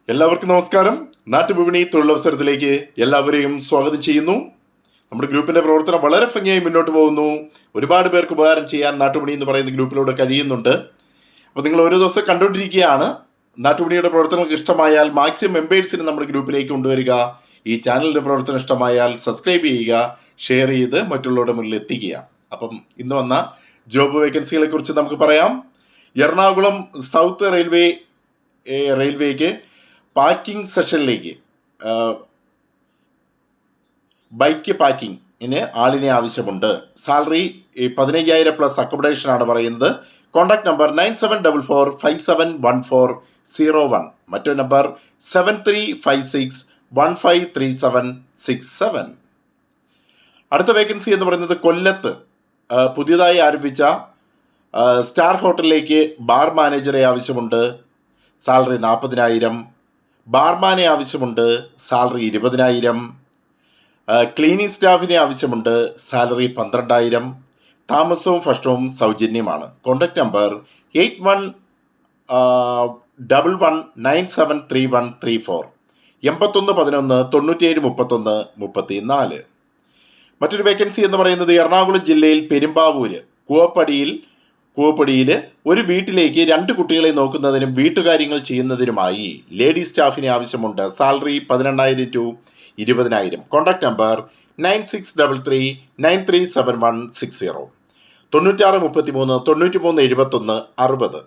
എല്ലാവർക്കും നമസ്കാരം. നാട്ടുവിപണി തൊഴിലവസരത്തിലേക്ക് എല്ലാവരെയും സ്വാഗതം ചെയ്യുന്നു. നമ്മുടെ ഗ്രൂപ്പിന്റെ പ്രവർത്തനം വളരെ ഭംഗിയായി മുന്നോട്ട് പോകുന്നു. ഒരുപാട് പേർക്ക് ഉപകാരം ചെയ്യാൻ നാട്ടുവിപണി എന്ന് പറയുന്ന ഗ്രൂപ്പിലൂടെ കഴിയുന്നുണ്ട്. അപ്പോൾ നിങ്ങൾ ഓരോ ദിവസം കണ്ടുകൊണ്ടിരിക്കുകയാണ്. നാട്ടുവിപണിയുടെ പ്രവർത്തനങ്ങൾക്ക് ഇഷ്ടമായാൽ മാക്സിമം മെമ്പേഴ്സിന് നമ്മുടെ ഗ്രൂപ്പിലേക്ക് കൊണ്ടുവരിക. ഈ ചാനലിൻ്റെ പ്രവർത്തനം ഇഷ്ടമായാൽ സബ്സ്ക്രൈബ് ചെയ്യുക, ഷെയർ ചെയ്ത് മറ്റുള്ളവരുടെ മുന്നിൽ എത്തിക്കുക. അപ്പം ഇന്ന് വന്ന ജോബ് വേക്കൻസികളെ കുറിച്ച് നമുക്ക് പറയാം. എറണാകുളം സൗത്ത് റെയിൽവേക്ക് പാക്കിംഗ് സെഷനിലേക്ക് ബൈക്ക് പാക്കിങ്ങിന് ആളിനെ ആവശ്യമുണ്ട്. സാലറി 15,000 പ്ലസ് അക്കോമഡേഷനാണ് പറയുന്നത്. കോൺടാക്ട് നമ്പർ 9744571401, മറ്റൊരു നമ്പർ 7356153767. അടുത്ത വേക്കൻസി എന്ന് പറയുന്നത് കൊല്ലത്ത് പുതിയതായി ആരംഭിച്ച സ്റ്റാർ ഹോട്ടലിലേക്ക് ബാർ മാനേജറെ ആവശ്യമുണ്ട്. സാലറി 40,000. ബാർമാനെ ആവശ്യമുണ്ട്. സാലറി 20,000. ക്ലീനിങ് സ്റ്റാഫിനെ ആവശ്യമുണ്ട്. സാലറി 12,000. താമസവും ഭക്ഷണവും സൗജന്യമാണ്. Contact number 8111973134, 8111973134. മറ്റൊരു വേക്കൻസി എന്ന് പറയുന്നത് എറണാകുളം ജില്ലയിൽ പെരുമ്പാവൂര് കൂവപ്പടിയിൽ ഒരു വീട്ടിലേക്ക് 2 കുട്ടികളെ നോക്കുന്നതിനും വീട്ടുകാര്യങ്ങൾ ചെയ്യുന്നതിനുമായി ലേഡി സ്റ്റാഫിനെ ആവശ്യമുണ്ട്. Salary 18,000 to 20,000. Contact number 9633937160, 9633937160.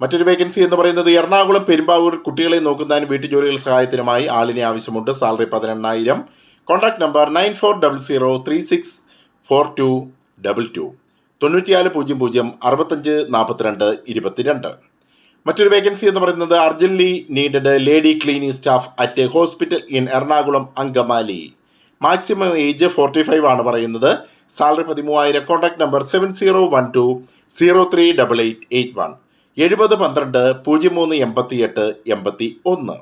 മറ്റൊരു വേക്കൻസി എന്ന് പറയുന്നത് എറണാകുളം പെരുമ്പാവൂർ കുട്ടികളെ നോക്കുന്നതിനും വീട്ടുജോലികൾ സഹായത്തിനുമായി ആളിനെ ആവശ്യമുണ്ട്. സാലറി 18,000. Contact number 9400364222, 9400654222. മറ്റൊരു വേക്കൻസി എന്ന് പറയുന്നത് urgently needed lady cleaning staff at hospital in Ernakulam Angamaly. Maximum age 45 ആണ് പറയുന്നത്. സാലറി 13,000. Contact number 7012038881, 7012038881.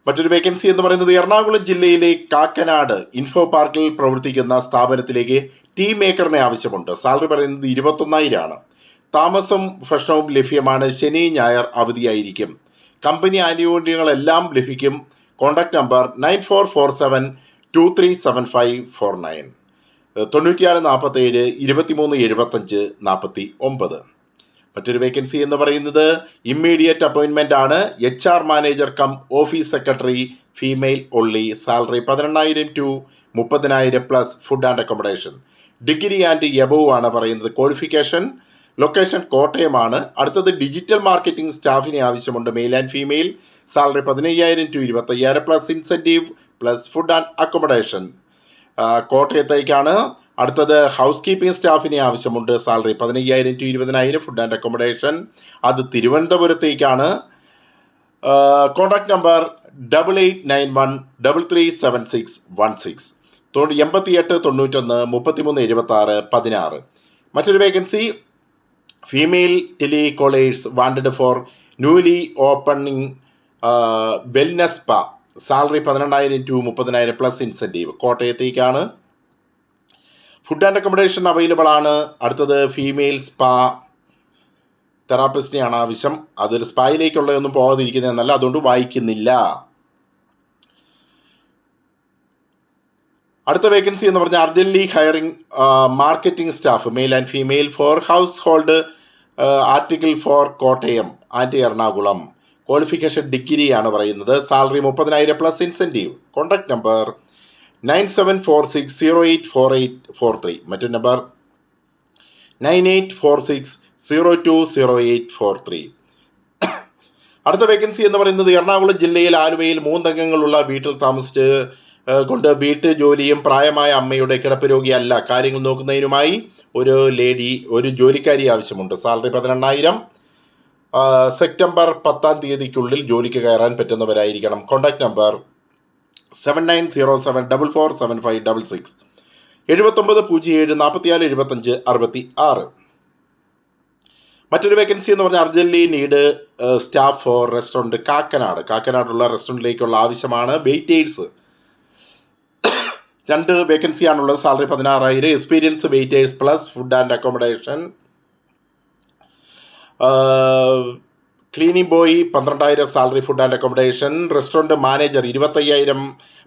മറ്റൊരു വേക്കൻസി എന്ന് പറയുന്നത് എറണാകുളം ജില്ലയിലെ കാക്കനാട് ഇൻഫോ പാർക്കിൽ പ്രവർത്തിക്കുന്ന സ്ഥാപനത്തിലേക്ക് ടീ മേക്കറിനെ ആവശ്യമുണ്ട്. സാലറി പറയുന്നത് 21,000 ആണ്. താമസവും ഭക്ഷണവും ലഭ്യമാണ്. ശനി ഞായർ അവധിയായിരിക്കും. കമ്പനി ആനുകൂല്യങ്ങളെല്ലാം ലഭിക്കും. Contact number 9447237549, 9647237549. മറ്റൊരു വേക്കൻസി എന്ന് പറയുന്നത് ഇമ്മീഡിയറ്റ് അപ്പോയിൻമെൻ്റ് ആണ്. HR manager cum office secretary, female only. Salary 18,000 to 30,000 plus food and accommodation. Degree and above ആണ് പറയുന്നത്. ക്വാളിഫിക്കേഷൻ. ലൊക്കേഷൻ കോട്ടയമാണ്. അടുത്തത് ഡിജിറ്റൽ മാർക്കറ്റിംഗ് സ്റ്റാഫിനെ ആവശ്യമുണ്ട്. Male and female. Salary 15,000 to 25,000 plus incentive plus food and accommodation. കോട്ടയത്തേക്കാണ്. അടുത്തത് housekeeping സ്റ്റാഫിനെ ആവശ്യമുണ്ട്. Salary 15,000 to 20,000 food and accommodation. അത് തിരുവനന്തപുരത്തേക്കാണ്. Contact number 8891337616, 8891337616. മറ്റൊരു vacancy female telecallers wanted for newly opening wellness spa. Salary 18,000 to 30,000 plus incentive. കോട്ടയത്തേക്കാണ്. Food and accommodation available ആണ്. അടുത്തത് ഫീമെയിൽ സ്പാ തെറാപ്പിസ്റ്റിനെയാണ് ആവശ്യം. അതൊരു സ്പായിലേക്കുള്ളതൊന്നും പോകാതിരിക്കുന്നതെന്നല്ല, അതുകൊണ്ട് വായിക്കുന്നില്ല. അടുത്ത വേക്കൻസി എന്ന് പറഞ്ഞാൽ urgently hiring marketing staff male and female for household article for Kottayam and Ernakulam. Qualification ഡിഗ്രിയാണ് പറയുന്നത്. Salary 30,000 plus incentive. Contact number 9746084843, മറ്റൊരു നമ്പർ 9846020843. അടുത്ത വേക്കൻസി എന്ന് പറയുന്നത് എറണാകുളം ജില്ലയിൽ ആലുവയിൽ 3 അംഗങ്ങളുള്ള വീട്ടിൽ താമസിച്ച് കൊണ്ട് വീട്ടു ജോലിയും പ്രായമായ അമ്മയുടെ കിടപ്പ് രോഗിയല്ല കാര്യങ്ങൾ നോക്കുന്നതിനുമായി ഒരു ജോലിക്കാരി ആവശ്യമുണ്ട്. സാലറി 18,000. സെപ്റ്റംബർ 10 ജോലിക്ക് കയറാൻ പറ്റുന്നവരായിരിക്കണം. Contact number 7907447566, 7907447566. മറ്റൊരു വേക്കൻസി എന്ന് പറഞ്ഞാൽ urgently need staff for restaurant കാക്കനാടുള്ള റെസ്റ്റോറൻറ്റിലേക്കുള്ള ആവശ്യമാണ്. വെയിറ്റേഴ്സ് 2 വേക്കൻസിയാണുള്ളത്. Salary 16,000. Experience waiters plus food and accommodation. Cleaning boy 12,000 salary, food and accommodation. Restaurant manager 25,000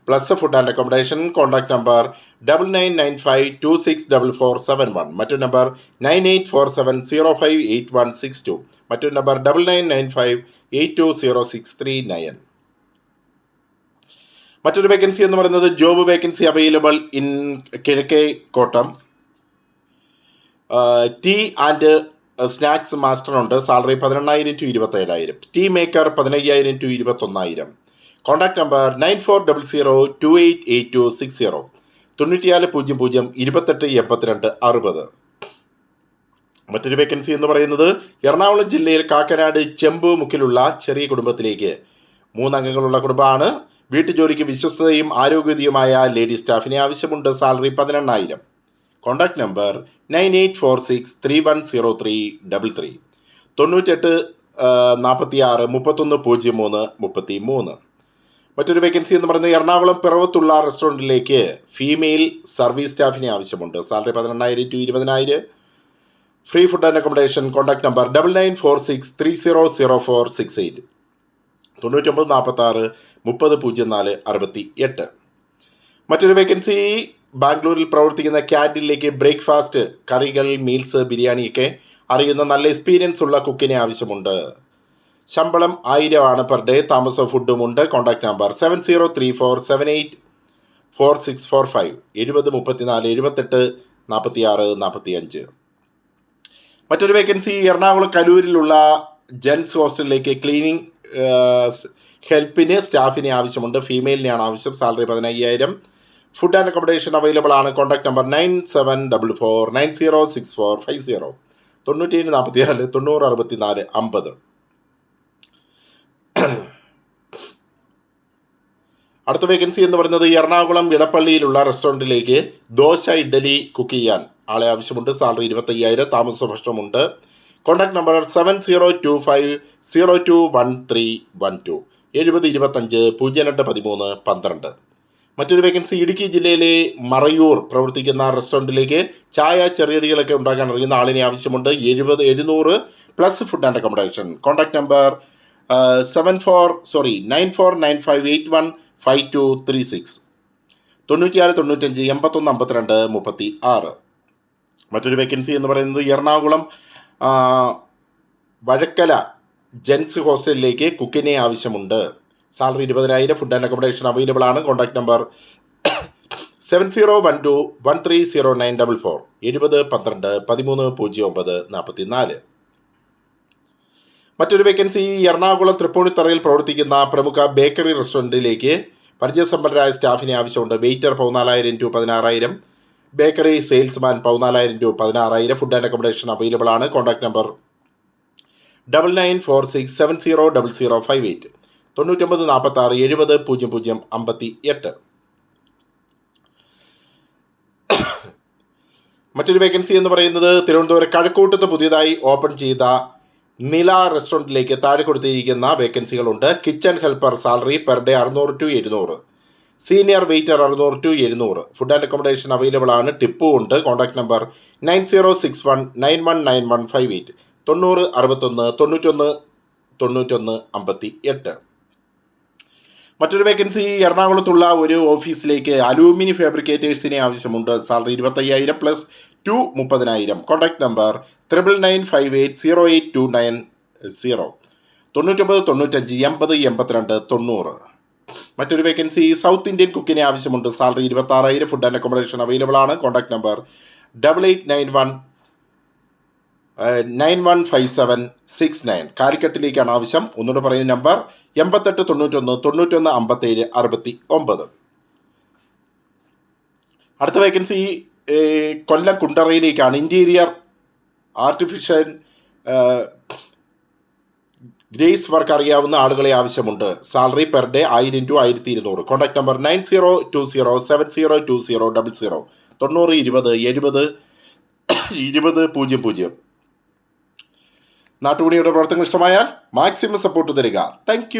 plus food and accommodation. Contact number 9995264471. മറ്റൊരു നമ്പർ 9847058162. മറ്റൊരു number 9995820639. മറ്റൊരു വേക്കൻസി എന്ന് പറയുന്നത് job vacancy available in Kizhakkekottam. Tea and snacks master ഉണ്ട്. Salary 18,000 to 27,000. Tea maker 15,000 to 21,000. Contact number 9400288260. 9400 2882 60. മറ്റൊരു vacancy എന്ന് പറയുന്നത് എറണാകുളം ജില്ലയിൽ കാക്കനാട് ചെമ്പുമുക്കിലുള്ള ചെറിയ കുടുംബത്തിലേക്ക് 3 അംഗങ്ങളുള്ള കുടുംബമാണ്. വീട്ടുജോലിക്ക് വിശ്വസ്തയും ആരോഗ്യതയുമായ ലേഡി സ്റ്റാഫിനെ ആവശ്യമുണ്ട്. സാലറി 18,000. Contact number 9846310333. 9846310333. മറ്റൊരു വേക്കൻസി എന്ന് പറയുന്നത് എറണാകുളം പിറവത്തുള്ള റെസ്റ്റോറൻറ്റിലേക്ക് ഫീമെയിൽ സർവീസ് സ്റ്റാഫിനെ ആവശ്യമുണ്ട്. Salary 18,000 to 20,000. Free food and accommodation. Contact number 9946300468. 9946300468. മറ്റൊരു വേക്കൻസി ബാംഗ്ലൂരിൽ പ്രവർത്തിക്കുന്ന ക്യാൻറ്റീനിലേക്ക് ബ്രേക്ക്ഫാസ്റ്റ്, കറികൾ, മീൽസ്, ബിരിയാണിയൊക്കെ അറിയുന്ന നല്ല എക്സ്പീരിയൻസ് ഉള്ള കുക്കിനെ ആവശ്യമുണ്ട്. ശമ്പളം 1000 പെർ ഡേ. താമസവും ഫുഡും ഉണ്ട്. Contact number 7034784645. 7034784645. മറ്റൊരു വേക്കൻസി എറണാകുളം കലൂരിലുള്ള ജെൻസ് ഹോസ്റ്റലിലേക്ക് ക്ലീനിങ് ഹെൽപ്പിന് സ്റ്റാഫിനെ ആവശ്യമുണ്ട്. ഫീമെയിലിനെയാണ് ആവശ്യം. Salary 15,000. Food and accommodation available ആണ്. Contact number 9744906450. 9744 9064 50. അടുത്ത വേക്കൻസി എന്ന് പറയുന്നത് എറണാകുളം ഇടപ്പള്ളിയിലുള്ള റെസ്റ്റോറൻറ്റിലേക്ക് ദോശ, ഇഡ്ഡലി കുക്ക് ചെയ്യാൻ ആളെ ആവശ്യമുണ്ട്. സാലറി 25,000. താമസ ഭക്ഷണമുണ്ട്. Contact number 7025021312. 7025021312. മറ്റൊരു വേക്കൻസി ഇടുക്കി ജില്ലയിലെ മറയൂർ പ്രവർത്തിക്കുന്ന റെസ്റ്റോറൻറ്റിലേക്ക് ചായ, ചെറിയടികളൊക്കെ ഉണ്ടാക്കാൻ അറിയുന്ന ആളിനെ ആവശ്യമുണ്ട്. 700 plus food and accommodation. Contact number 9495815236. 9695 8152 36. മറ്റൊരു വേക്കൻസി എന്ന് പറയുന്നത് എറണാകുളം വഴക്കല ജെൻസ് ഹോസ്റ്റലിലേക്ക് കുക്കിനെ ആവശ്യമുണ്ട്. Salary 20,000. Food and accommodation available ആണ്. Contact number 7012130944. 7012130944. മറ്റൊരു വേക്കൻസി എറണാകുളം തൃപ്പൂണിത്തറയിൽ പ്രവർത്തിക്കുന്ന പ്രമുഖ ബേക്കറി റെസ്റ്റോറൻറ്റിലേക്ക് പരിചയസമ്പന്നരായ സ്റ്റാഫിനെ ആവശ്യമുണ്ട്. Waiter 14,000 to 16,000. Bakery salesman 14,000 to 16,000. Food and accommodation available ആണ്. Contact number 9946700058. 9946 700058. മറ്റൊരു വേക്കൻസി എന്ന് പറയുന്നത് തിരുവനന്തപുരം കഴക്കൂട്ടത്ത് പുതിയതായി ഓപ്പൺ ചെയ്ത നില റെസ്റ്റോറൻറ്റിലേക്ക് താഴെ കൊടുത്തിരിക്കുന്ന വേക്കൻസികളുണ്ട്. Kitchen helper salary per day 600 to 700. Senior waiter 600 to 700. Food and accommodation available ആണ്. ടിപ്പും ഉണ്ട്. Contact number 9061919158. 9061 91 58. മറ്റൊരു വേക്കൻസി എറണാകുളത്തുള്ള ഒരു ഓഫീസിലേക്ക് അലൂമിനി ഫാബ്രിക്കേറ്റേഴ്സിനെ ആവശ്യമുണ്ട്. Salary 25,000 plus 30,000. Contact number 9958082990. 9995 80 82 90. മറ്റൊരു വേക്കൻസി സൗത്ത് ഇന്ത്യൻ കുക്കിനെ ആവശ്യമുണ്ട്. Salary 26,000. Food and accommodation available ആണ്. Contact number 8891915769. കാലിക്കറ്റിലേക്കാണ് ആവശ്യം. ഒന്നുകൂടെ പറയുന്ന നമ്പർ 8891915769. അടുത്ത വേക്കൻസി കൊല്ലം കുണ്ടറയിലേക്കാണ്. ഇൻറ്റീരിയർ ആർട്ടിഫിഷ്യൽ ഗ്രേസ് വർക്ക് അറിയാവുന്ന ആളുകളെ ആവശ്യമുണ്ട്. Salary per day 1000 to 1200. Contact number 9020702000. 9020 70 20 00. നാട്ടുപണിയുടെ പ്രവർത്തനങ്ങൾ ഇഷ്ടമായാൽ മാക്സിമം സപ്പോർട്ട് തരിക. താങ്ക്